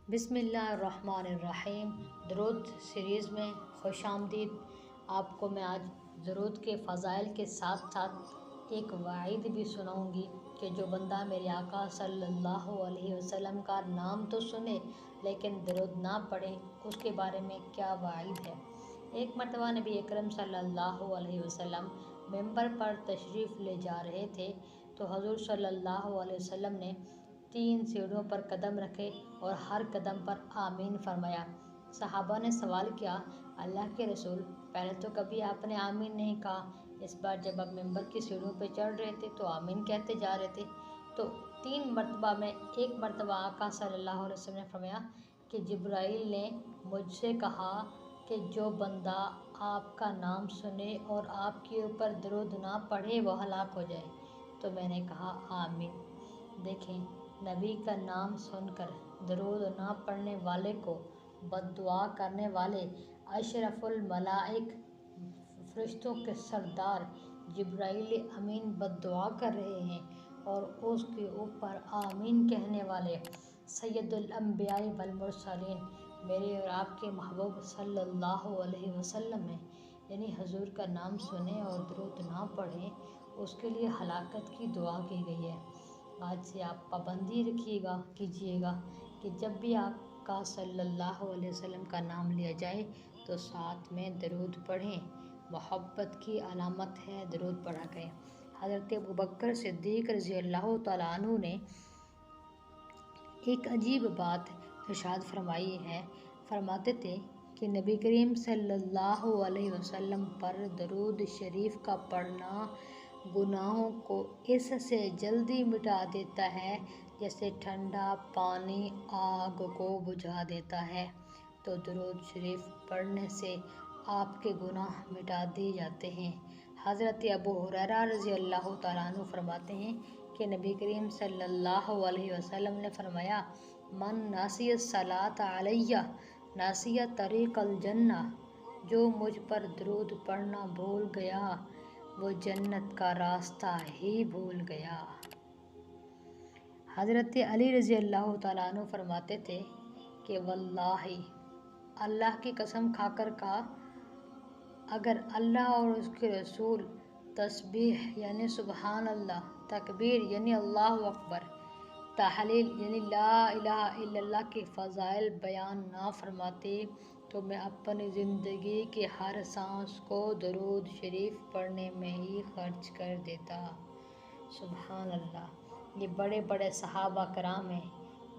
بسم اللہ الرحمن الرحیم۔ درود سیریز میں خوش آمدید۔ آپ کو میں آج درود کے فضائل کے ساتھ ساتھ ایک وعید بھی سناؤں گی کہ جو بندہ میرے آقا صلی اللہ علیہ وسلم کا نام تو سنے لیکن درود نہ پڑھے، اس کے بارے میں کیا وعید ہے۔ ایک مرتبہ نبی اکرم صلی اللہ علیہ وسلم ممبر پر تشریف لے جا رہے تھے تو حضور صلی اللہ علیہ وسلم نے 3 سیڑھیوں پر قدم رکھے اور ہر قدم پر آمین فرمایا۔ صحابہ نے سوال کیا، اللہ کے رسول، پہلے تو کبھی آپ نے آمین نہیں کہا، اس بار جب آپ ممبر کی سیڑھیوں پہ چڑھ رہے تھے تو آمین کہتے جا رہے تھے۔ تو 3 مرتبہ میں ایک مرتبہ آقا صلی اللہ علیہ وسلم نے فرمایا کہ جبرائیل نے مجھ سے کہا کہ جو بندہ آپ کا نام سنے اور آپ کے اوپر درود نہ پڑھے وہ ہلاک ہو جائے۔ تو میں نے کہا آمین۔ دیکھیں، نبی کا نام سن کر درود نہ پڑھنے والے کو بد دعا کرنے والے اشرف الملائک، فرشتوں کے سردار جبرائیل امین بد دعا کر رہے ہیں، اور اس کے اوپر آمین کہنے والے سید الانبیاء والمرسلین میرے اور آپ کے محبوب صلی اللہ علیہ وسلم ہیں، یعنی حضور کا نام سنیں اور درود نہ پڑھیں، اس کے لیے ہلاکت کی دعا کی گئی ہے۔ آج سے آپ پابندی کیجیے گا کہ جب بھی آپ کا صلی اللہ علیہ وسلم کا نام لیا جائے تو ساتھ میں درود پڑھیں۔ محبت کی علامت ہے درود پڑھا کریں۔ حضرت ابوبکر صدیق رضی اللہ تعالیٰ عنہ نے ایک عجیب بات ارشاد فرمائی ہے۔ فرماتے تھے کہ نبی کریم صلی اللہ علیہ وسلم پر درود شریف کا پڑھنا گناہوں کو اس سے جلدی مٹا دیتا ہے جیسے ٹھنڈا پانی آگ کو بجھا دیتا ہے۔ تو درود شریف پڑھنے سے آپ کے گناہ مٹا دیے جاتے ہیں۔ حضرت ابو ہریرہ رضی اللہ تعالیٰ عنہ فرماتے ہیں کہ نبی کریم صلی اللہ علیہ وسلم نے فرمایا، من ناسی الصلاۃ علیہ ناسی طریق الجنہ، جو مجھ پر درود پڑھنا بھول گیا وہ جنت کا راستہ ہی بھول گیا۔ حضرت علی رضی اللہ تعالیٰ عنہ فرماتے تھے کہ واللہ، اللہ کی قسم کھا کر کہا، اگر اللہ اور اس کے رسول تسبیح یعنی سبحان اللہ، تکبیر یعنی اللہ اکبر، تحلیل یعنی لا الہ الا اللہ کے فضائل بیان نہ فرماتے تو میں اپنی زندگی کے ہر سانس کو درود شریف پڑھنے میں ہی خرچ کر دیتا۔ سبحان اللہ۔ یہ بڑے بڑے صحابہ کرام ہیں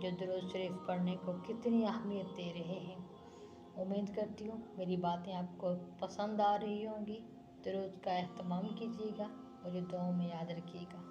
جو درود شریف پڑھنے کو کتنی اہمیت دے رہے ہیں۔ امید کرتی ہوں میری باتیں آپ کو پسند آ رہی ہوں گی۔ درود کا اہتمام کیجیے گا، مجھے دعاؤں میں یاد رکھیے گا۔